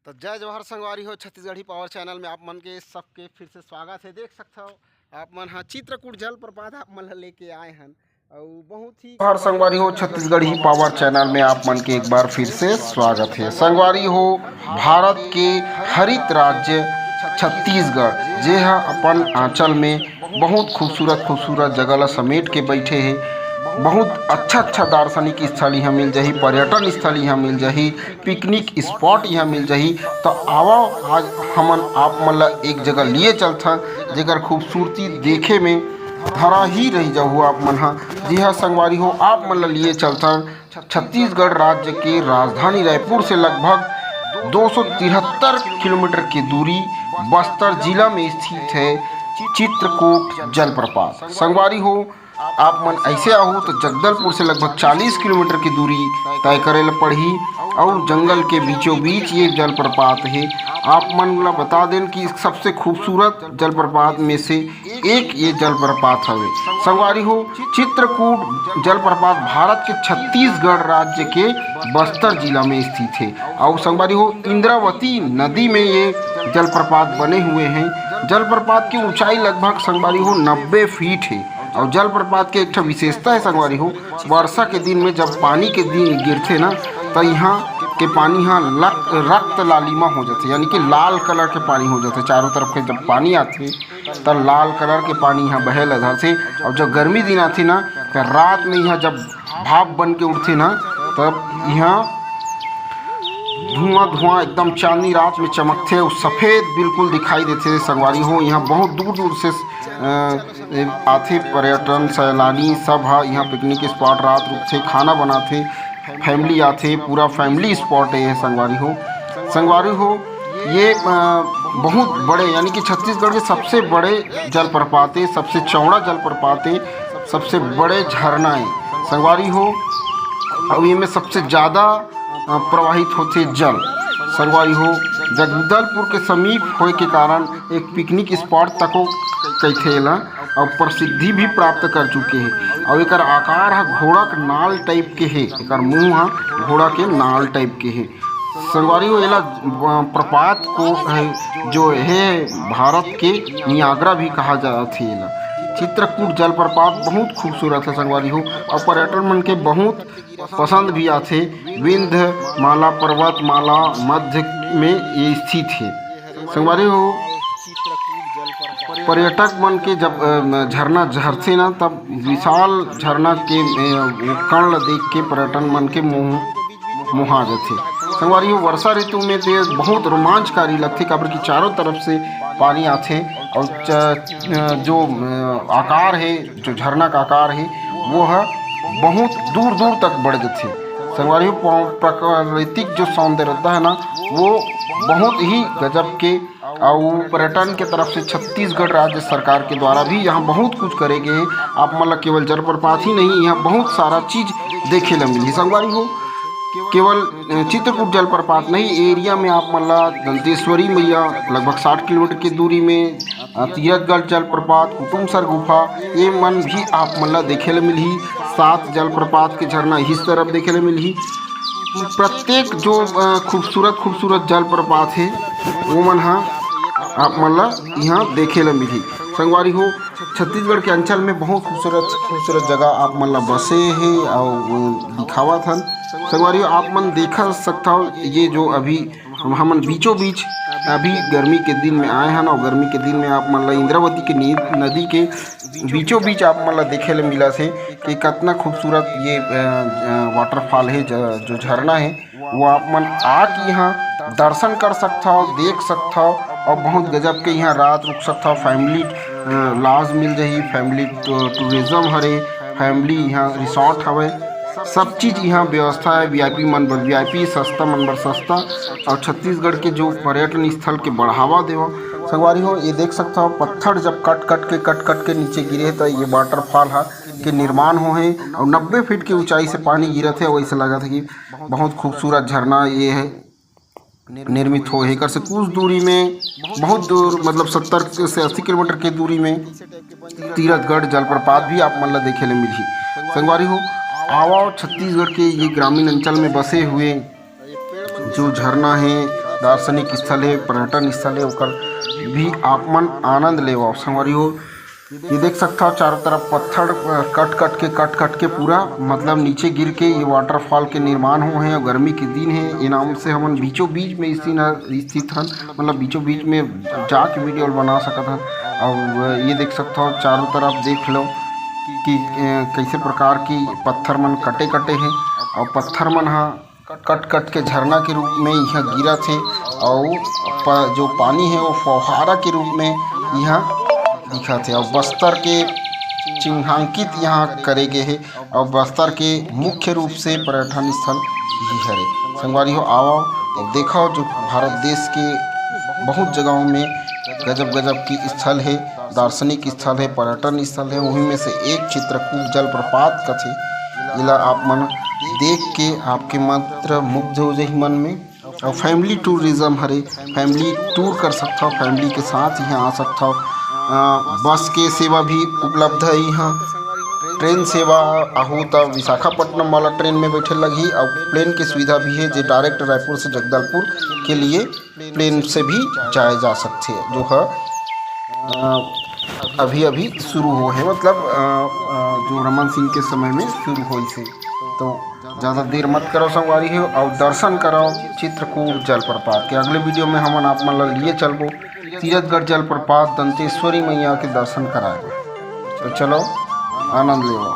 तो जय जवाहर संगवारी हो। छत्तीसगढ़ी पावर चैनल में आप मन के सबके फिर से स्वागत है। देख सकते हो आप मन हाँ चित्रकूट जलप्रपात आप मन लेके आए हैं और बहुत ही जवाहर संगवारी हो। छत्तीसगढ़ी पावर चैनल में आप मन के एक बार फिर से स्वागत है। संगवारी हो, भारत के हरित राज्य छत्तीसगढ़ जे हा अपन आंचल में बहुत खूबसूरत जगह ला समेट के बैठे है। बहुत अच्छा दार्शनिक स्थल यहाँ मिल जाही, पर्यटन स्थल यहाँ मिल जाही, पिकनिक स्पॉट यहाँ मिल जाही। तो आओ आज हमन आप मन ला एक जगह लिए चलथा जेकर खूबसूरती देखे में धरा ही रही जाहू आप मन हा। जी हाँ संगवारी हो, आप मन ला लिए चलथा छत्तीसगढ़ राज्य के राजधानी रायपुर से लगभग 273 किलोमीटर की दूरी बस्तर जिला में स्थित है चित्रकूट जलप्रपात। संगवारी हो, आप मन ऐसे आहू तो जगदलपुर से लगभग 40 किलोमीटर की दूरी तय करे ला पड़ही और जंगल के बीचों बीच ये जलप्रपात है। आप मन ला बता दें कि सबसे खूबसूरत जलप्रपात में से एक ये जलप्रपात हवे। संगवारी हो, चित्रकूट जलप्रपात भारत के छत्तीसगढ़ राज्य के बस्तर जिला में स्थित है और संगवारी हो इंद्रावती नदी में ये जलप्रपात बने हुए हैं। जलप्रपात की ऊंचाई लगभग संगवारी हो 90 फीट है और जलप्रपात के एक विशेषता है संगवारी हो, वर्षा के दिन में जब पानी के दिन गिरते ना तो यहाँ के पानी यहाँ रक्त लालिमा हो जाते, यानी कि लाल कलर के पानी हो जाते। चारों तरफ के जब पानी आते तो लाल कलर के पानी यहाँ बहे इधर से। और जब गर्मी दिन आती ना तो रात में यहाँ जब भाप बन के उठते ना तब यहाँ धुआं एकदम चांदनी रात में चमकते और सफ़ेद बिल्कुल दिखाई देते। संगवारी हो, यहाँ बहुत दूर से आते पर्यटन सैलानी सब हा। यहाँ पिकनिक स्पॉट रात रुकते, खाना बनाते, फैमिली आते, पूरा फैमिली स्पॉट है ये संगवारी हो। ये बहुत बड़े यानी कि छत्तीसगढ़ के सबसे बड़े जलप्रपात है, सबसे चौड़ा जलप्रपात है, सबसे बड़े झरना है संगवारी हो। और ये में सबसे ज़्यादा प्रवाहित होते जल संगवारी हो। जगदलपुर के समीप होए के कारण एक पिकनिक स्पॉट तको कहते ला और प्रसिद्धि भी प्राप्त कर चुके हैं। और एक आकार है घोड़ा के नाल टाइप के है, एक मुँह है घोड़ा के नाल टाइप के है संगवारी हो। एला प्रपात को है जो है भारत के नियाग्रा भी कहा जाता है। चित्रकूट जलप्रपात बहुत खूबसूरत है संगवारी हो और पर्यटन मन के बहुत पसंद भी आते। विंध्य माला पर्वतमाला मध्य में ये स्थित है संगवारी हो। पर्यटक मन के जब झरना झरते ना तब विशाल झरना के कर्ण देख के पर्यटन मन के मुहा जाते संगवारी हो। वर्षा ऋतु में तो बहुत रोमांचकारी लगते काबर कि चारों तरफ से पानी आते और जो आकार है, जो झरना का आकार है वो है बहुत दूर तक बढ़ जाते संगवारी हो। प्राकृतिक जो सौंदर्यता है ना वो बहुत ही गजब के। और पर्यटन के तरफ से छत्तीसगढ़ राज्य सरकार के द्वारा भी यहाँ बहुत कुछ करेंगे। आप मतलब केवल जलप्रपात ही नहीं, यहाँ बहुत सारा चीज़ देखे ला मिली संगवारी हो। केवल चित्रकूट जलप्रपात नहीं, एरिया में आप मतलब दंतेश्वरी मैया लगभग 60 किलोमीटर की दूरी में, तीरथगढ़ जलप्रपात, कुटुमसर गुफा ये मन भी आप मतलब देखे ला मिली। 7 जलप्रपात के झरना इस तरफ देखे ला मिली। प्रत्येक जो खूबसूरत जलप्रपात है वो मन हाँ आप मतलब यहाँ देखे ला मिली संगवारी हो। छत्तीसगढ़ के अंचल में बहुत खूबसूरत जगह आप मतलब बसे हैं और दिखावा था संगवारी हो। आप मन देखा सकता हो ये जो अभी हमन बीचों बीच अभी गर्मी के दिन में आए हैं और गर्मी के दिन में आप मतलब इंद्रावती के नदी के बीचों बीच आप मतलब देखे ला मिला से कि कितना खूबसूरत ये वाटरफॉल है, जो झरना है वो आप मन आके यहाँ दर्शन कर सकता हो, देख सकता हो और बहुत गजब के यहाँ रात रुक सकता हो। फैमिली लॉज मिल जाही, फैमिली टूरिज्म हरे, फैमिली यहाँ रिसोर्ट हवे, सब चीज़ यहाँ व्यवस्था है। वीआईपी सस्ता मन बर सस्ता और छत्तीसगढ़ के जो पर्यटन स्थल के बढ़ावा देवा संगवारी हो। ये देख सकता हो पत्थर जब कट के नीचे गिरे तो ये वाटरफॉल है के निर्माण हो है और 90 फीट की ऊंचाई से पानी गिरत है। वैसे लगा था कि बहुत खूबसूरत झरना ये है निर्मित हो है। कर से कुछ दूरी में, बहुत दूर मतलब 70 से 80 किलोमीटर की दूरी में तीरथगढ़ जलप्रपात भी आप मतलब देखे ले मिली संगवारी हो। आवा छत्तीसगढ़ के ये ग्रामीण अंचल में बसे हुए जो झरना है दार्शनिक स्थल है, पर्यटन स्थल है, ओकर भी आप मन आनंद लेवो। संगवारियों ये देख सकता हो चारों तरफ पत्थर कट कट के पूरा मतलब नीचे गिर के ये वाटरफॉल के निर्माण हुए हैं। और गर्मी के दिन है, ये नाम से हम बीचों बीच में स्थित हन, मतलब बीचों बीच में जाके वीडियो बना सकत हन। और ये देख सकता हो चारों तरफ देख लो कि कैसे प्रकार की पत्थर मन कटे कटे हैं और पत्थर मन हा कट के झरना के रूप में यहाँ गिरा थे। और जो पानी है वो फौहारा के रूप में यहाँ दिखा थे। और बस्तर के चिन्हांकित यहाँ करे गए हैं और बस्तर के मुख्य रूप से पर्यटन स्थल ही है। संगवारी हो आओ और देखो जो भारत देश के बहुत जगहों में गजब गजब की स्थल है, दार्शनिक स्थल है, पर्यटन स्थल है। वहीं में से एक चित्रकूट जलप्रपात का थे, इला आप मन देख के आपके मात्र मुग्ध हो जाए मन में। और फैमिली टूरिज्म हरे, फैमिली टूर कर सकता हो, फैमिली के साथ यहाँ आ सकता हो। बस के सेवा भी उपलब्ध है यहाँ, ट्रेन सेवा आहू तो विशाखापट्टनम वाला ट्रेन में बैठे लगी। और प्लेन की सुविधा भी है जो डायरेक्ट रायपुर से जगदलपुर के लिए प्लेन से भी जाए जा सकते हैं, जो है अभी शुरू हो है, मतलब जो रमन सिंह के समय में शुरू हुई से। तो ज़्यादा देर मत करो संगवारी हो और दर्शन करो चित्रकूट जलप्रपात के। अगले वीडियो में हम आप मन लिए चलबो तीरथगढ़ जलप्रपात, दंतेश्वरी मैया के दर्शन कराए। तो चलो आनंद लेवो।